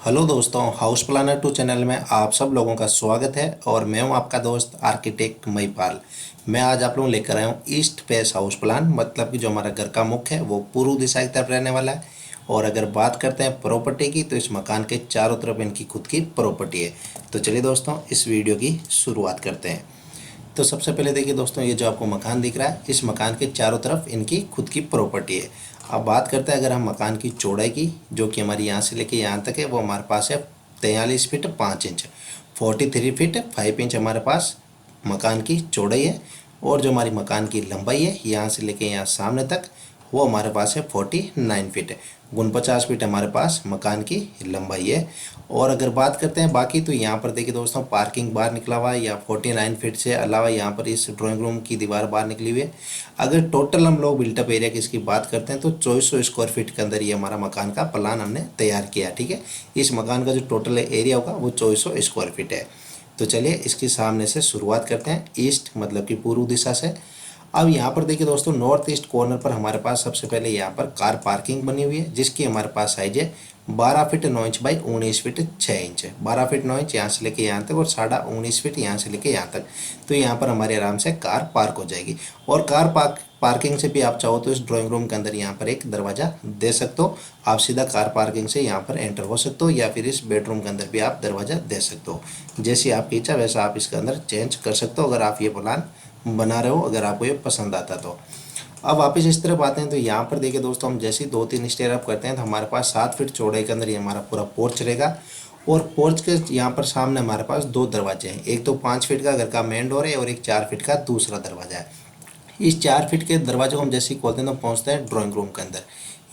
Hello दोस्तों, house planner to channel में आप सब लोगों का स्वागत है। और मैं हूं आपका दोस्त आर्किटेक्ट महीपाल। मैं आज आप लोगों लेकर आया हूं ईस्ट फेस हाउस प्लान, मतलब कि जो हमारा घर का मुख्य है वो पूर्व दिशा की तरफ रहने वाला है। और अगर बात करते हैं प्रॉपर्टी की, तो इस मकान के चारों तरफ इनकी खुद की प्रॉपर्टी है। तो चलिए दोस्तों, इस वीडियो की शुरुआत करते हैं। तो सबसे पहले देखिए दोस्तों, ये जो आपको मकान दिख रहा है, इस मकान के चारों तरफ इनकी खुद की प्रॉपर्टी है। अब बात करते हैं अगर हम मकान की चौड़ाई की, जो कि हमारी यहाँ से लेके यहाँ तक है, वो हमारे पास है 43 फीट 5 इंच, 43 फीट 5 इंच हमारे पास मकान की चौड़ाई है। और जो हमारी मकान की लंबाई है यहाँ से लेके यहाँ सामने तक, वो हमारे पास है 49 फीट, 49 फीट हमारे पास मकान की लंबाई है। और अगर बात करते हैं बाकी, तो यहाँ पर देखिए दोस्तों, पार्किंग बाहर निकला हुआ है, या 49 फीट से अलावा यहाँ पर इस ड्राइंग रूम की दीवार बाहर निकली हुई है। अगर टोटल हम लोग बिल्टअप एरिया की इसकी बात करते हैं, तो 2400 स्क्वायर फीट के अंदर ये हमारा मकान का प्लान हमने तैयार किया। ठीक है, इस मकान का जो टोटल एरिया होगा वो 2400 स्क्वायर फीट है। तो चलिए इसके सामने से शुरुआत करते हैं, ईस्ट मतलब कि पूर्व दिशा से। अब यहाँ पर देखिए दोस्तों, नॉर्थ ईस्ट कॉर्नर पर हमारे पास सबसे पहले यहाँ पर कार पार्किंग बनी हुई है, जिसकी हमारे पास साइज है 12 feet 9 inch by 19 feet 6 inch, 12 feet 9 inch यहाँ से लेके यहाँ तक, और 19.5 फीट यहाँ से लेके यहाँ तक। तो यहाँ पर हमारे आराम से कार पार्क हो जाएगी। और कार पार्किंग से भी आप चाहो तो इस ड्राइंग रूम के अंदर यहाँ पर एक दरवाजा दे सकते हो। आप सीधा कार पार्किंग से यहाँ पर एंटर हो सकते हो, या फिर इस बेडरूम के अंदर भी आप दरवाजा दे सकते हो। जैसी आपकी इच्छा वैसा आप इसके अंदर चेंज कर सकते हो, अगर आप ये प्लान बना रहे हो, अगर आपको ये पसंद आता तो। अब वापस इस तरफ आते हैं, तो यहाँ पर देखिए दोस्तों, हम जैसे ही 2-3 स्टेयर अप करते हैं, तो हमारे पास 7 फीट चौड़ाई के अंदर ये हमारा पूरा पोर्च रहेगा। और पोर्च के यहाँ पर सामने हमारे पास 2 दरवाजे हैं, एक तो 5 फीट का घर का मेन डोर है, और एक 4 फीट का दूसरा दरवाजा है। इस 4 फीट के दरवाजे को हम जैसे ही खोलते हैं तो पहुँचते हैं ड्राइंग रूम के अंदर।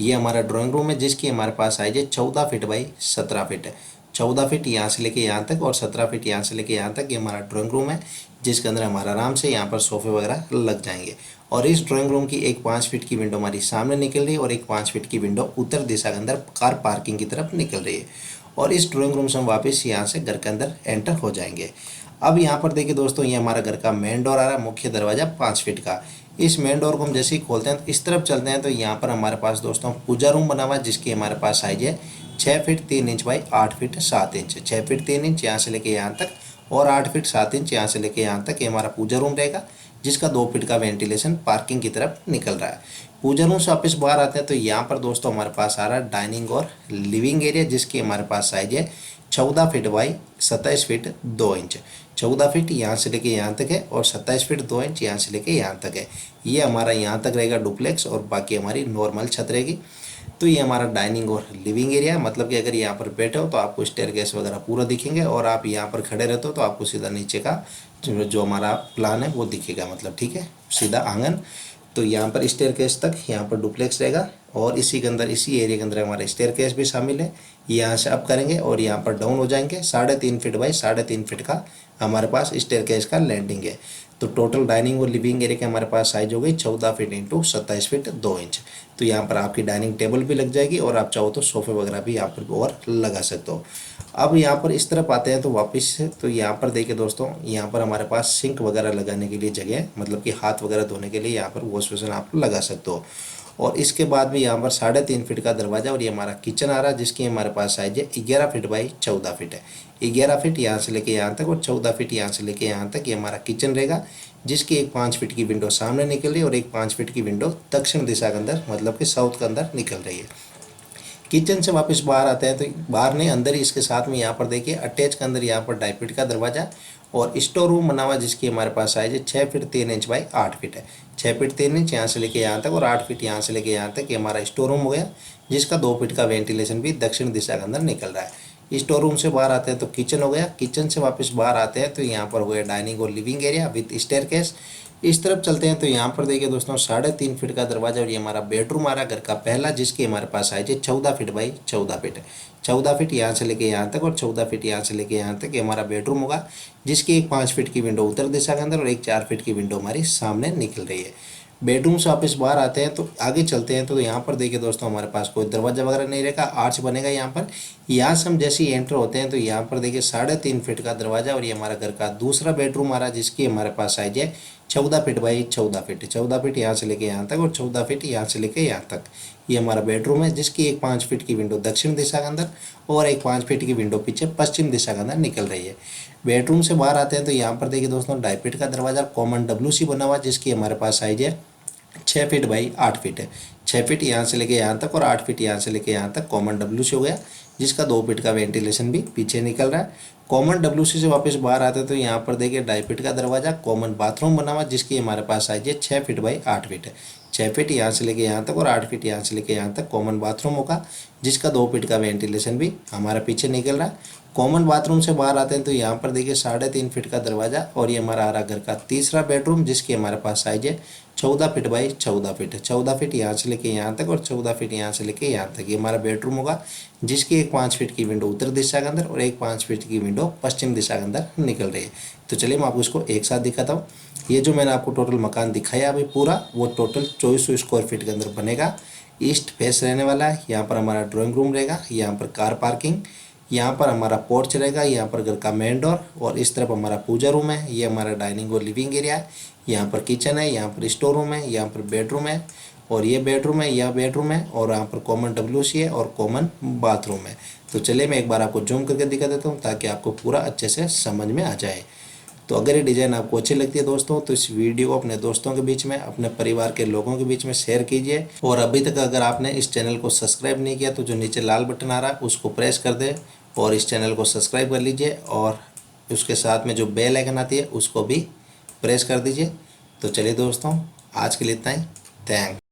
ये हमारा ड्राइंग रूम है, जिसकी हमारे पास साइज है 14 फीट बाई 17 फीट है। 14 फीट यहाँ से लेके यहाँ तक, और 17 फीट यहाँ से लेके यहाँ तक ये हमारा ड्राइंग रूम है, जिसके अंदर हमारा आराम से यहाँ पर सोफे वगैरह लग जाएंगे। और इस ड्राइंग रूम की एक 5 फीट की विंडो हमारी सामने निकल रही है, और एक 5 फीट की विंडो उत्तर दिशा के अंदर कार पार्किंग की तरफ निकल रही है। और इस ड्राइंग रूम से हम वापस यहाँ से घर के अंदर एंटर हो जाएंगे। अब यहाँ पर देखिए दोस्तों, ये हमारा घर का मेन डोर आ रहा है, मुख्य दरवाजा 5 फीट का। इस मेन डोर को हम जैसे ही खोलते हैं तो इस तरफ चलते हैं, तो यहाँ पर हमारे पास दोस्तों पूजा रूम बना हुआ है, जिसकी हमारे पास साइज है 6 feet 3 inch by 8 feet 7 inch, 6 feet 3 inch यहाँ से लेके यहाँ तक, और 8 फीट 7 इंच यहाँ से लेके यहाँ तक ये हमारा पूजा रूम रहेगा, जिसका 2 फीट का वेंटिलेशन पार्किंग की तरफ निकल रहा है। पूजा रूम से वापस बाहर आते हैं, तो यहाँ पर दोस्तों हमारे पास आ रहा है डाइनिंग और लिविंग एरिया, जिसकी हमारे पास साइज है 14 feet by 27 feet 2 inch, 14 feet यहाँ से लेके यहाँ तक है, और 27 फीट 2 इंच यहाँ से लेके यहाँ तक है। ये हमारा यहाँ तक रहेगा डुप्लेक्स, और बाकी हमारी नॉर्मल छत रहेगी। तो ये हमारा डाइनिंग और लिविंग एरिया है, मतलब कि अगर यहाँ पर बैठे हो तो आपको स्टेयरकेस वगैरह पूरा दिखेंगे, और आप यहाँ पर खड़े रहते हो तो आपको सीधा नीचे का जो हमारा प्लान है वो दिखेगा, मतलब ठीक है, सीधा आंगन। तो यहाँ पर स्टेयरकेस तक यहाँ पर डुप्लेक्स रहेगा, और इसी के अंदर, इसी एरिया के अंदर हमारा स्टेयरकेस भी शामिल है। यहाँ से अप करेंगे और यहाँ पर डाउन हो जाएंगे। 3.5 फीट बाई 3.5 फीट का हमारे पास स्टेयरकेस का लैंडिंग है। तो टोटल डाइनिंग और लिविंग एरिया की हमारे पास साइज हो गई 14 फीट इंटू 27 फीट 2 इंच। तो यहाँ पर आपकी डाइनिंग टेबल भी लग जाएगी, और आप चाहो तो सोफे वगैरह भी यहाँ पर और लगा सकते हो। अब यहाँ पर इस तरफ आते हैं तो वापस से, तो यहाँ पर देखिए दोस्तों, यहाँ पर हमारे पास सिंक वगैरह लगाने के लिए जगह है, मतलब कि हाथ वगैरह धोने के लिए यहाँ पर वॉश बेसिन आप लगा सकते हो। और इसके बाद भी यहाँ पर 3.5 फीट का दरवाजा, और ये हमारा किचन आ रहा है, जिसकी हमारे पास साइज है 11 फीट बाई 14 फीट है। 11 फीट यहाँ से लेके यहाँ तक, और 14 फीट यहाँ से लेके यहाँ तक ये हमारा किचन रहेगा, जिसकी एक 5 फीट की विंडो सामने निकल रही है, और एक 5 फीट की विंडो दक्षिण दिशा के अंदर, मतलब कि साउथ के अंदर निकल रही है। किचन से वापस बाहर आते हैं, तो बाहर नहीं अंदर ही इसके साथ में यहाँ पर देखिए अटैच के अंदर यहाँ पर 2.5 फीट का दरवाजा, और स्टोर रूम बना हुआ, जिसकी हमारे पास साइज है 6 फीट 3 इंच बाई 8 फीट है। 6 फीट 3 इंच यहाँ से लेके यहाँ तक, और 8 फीट यहाँ से लेके यहाँ तक ये हमारा स्टोर रूम हो गया, जिसका 2 फीट का वेंटिलेशन भी दक्षिण दिशा के अंदर निकल रहा है। स्टोर रूम से बाहर आते हैं तो किचन हो गया। किचन से वापस बाहर आते हैं तो यहाँ पर हो गया डाइनिंग और लिविंग एरिया विथ स्टेयरकेस। इस तरफ चलते हैं तो यहाँ पर देखिए दोस्तों 3.5 फीट का दरवाजा, और ये हमारा बेडरूम आ रहा है घर का पहला, जिसकी हमारे पास साइज है 14 फीट बाई 14 फीट है। 14 फीट यहाँ से लेके यहाँ तक, और 14 फीट यहाँ से लेके यहाँ तक ये हमारा बेडरूम होगा, जिसकी एक 5 फीट की विंडो उत्तर दिशा के अंदर, और एक 4 फीट की विंडो हमारी सामने निकल रही है। बेडरूम से वापस बाहर आते हैं तो आगे चलते हैं, तो यहाँ पर देखिए दोस्तों हमारे पास कोई दरवाजा वगैरह नहीं रहेगा, आर्च बनेगा यहाँ पर। यहाँ से हम जैसे ही एंटर होते हैं तो यहाँ पर देखिए 3.5 फीट का दरवाजा, और ये हमारा घर का दूसरा बेडरूम आ रहा है, जिसकी हमारे पास साइज है 14 फीट बाई 14 फीट, 14 फीट यहाँ से लेके यहाँ तक और 14 फीट यहाँ से लेके यहाँ तक। ये हमारा बेडरूम है जिसकी एक 5 फीट की विंडो दक्षिण दिशा के अंदर और एक 5 फीट की विंडो पीछे पश्चिम दिशा के अंदर निकल रही है। बेडरूम से बाहर आते हैं तो यहाँ पर देखिए दोस्तों 2.5 फीट का दरवाजा कॉमन WC बना हुआ जिसकी हमारे पास साइज है 6 फीट बाई 8 फीट है। 6 फीट यहाँ से लेके यहाँ तक और 8 फीट यहाँ से लेके यहाँ तक कॉमन WC हो गया, जिसका 2 फीट का वेंटिलेशन भी पीछे निकल रहा है। कॉमन WC से वापस बाहर आते हैं तो यहाँ पर देखिए 2.5 फीट का दरवाजा कॉमन बाथरूम बना हुआ जिसकी हमारे पास साइज है 6 फीट बाई 8 फीट है। 6 फीट यहाँ से लेके यहाँ तक और 8 फीट यहाँ से लेके यहाँ तक कॉमन बाथरूम होगा, जिसका 2 फीट का वेंटिलेशन भी हमारा पीछे निकल रहा है। कॉमन बाथरूम से बाहर आते हैं तो यहाँ पर देखिए 3.5 फीट का दरवाजा और ये हमारा आ रहा घर का तीसरा बेडरूम जिसकी हमारे पास साइज है 14 फीट बाई 14 फीट है। 14 फीट यहाँ से लेके यहाँ तक और 14 फीट यहाँ से लेके यहाँ तक ये हमारा बेडरूम होगा, जिसकी एक 5 फीट की विंडो उत्तर दिशा के अंदर और एक 5 फीट की विंडो पश्चिम दिशा के अंदर निकल रही है। तो चलिए मैं आपको इसको एक साथ दिखाता हूँ। ये जो मैंने आपको टोटल मकान दिखाया अभी पूरा, वो टोटल 2400 स्क्वायर फीट के अंदर बनेगा। ईस्ट फेस रहने वाला है। यहाँ पर हमारा ड्राइंग रूम रहेगा, यहाँ पर कार पार्किंग, यहाँ पर हमारा पोर्च रहेगा, यहाँ पर घर का मेन डोर और इस तरफ हमारा पूजा रूम है। ये हमारा डाइनिंग और लिविंग एरिया है। यहाँ पर किचन है, यहाँ पर स्टोर रूम है, यहाँ पर बेडरूम है और ये बेडरूम है, यह बेडरूम है और यहाँ पर कॉमन WC है और कॉमन बाथरूम है। तो चलिए मैं एक बार आपको जूम करके दिखा देता हूँ ताकि आपको पूरा अच्छे से समझ में आ जाए। तो अगर ये डिज़ाइन आपको अच्छी लगती है दोस्तों तो इस वीडियो को अपने दोस्तों के बीच में, अपने परिवार के लोगों के बीच में शेयर कीजिए। और अभी तक अगर आपने इस चैनल को सब्सक्राइब नहीं किया तो जो नीचे लाल बटन आ रहा है उसको प्रेस कर दे और इस चैनल को सब्सक्राइब कर लीजिए और उसके साथ में जो बेल आइकन आती है उसको भी प्रेस कर दीजिए। तो चलिए दोस्तों, आज के लिए इतना ही। थैंक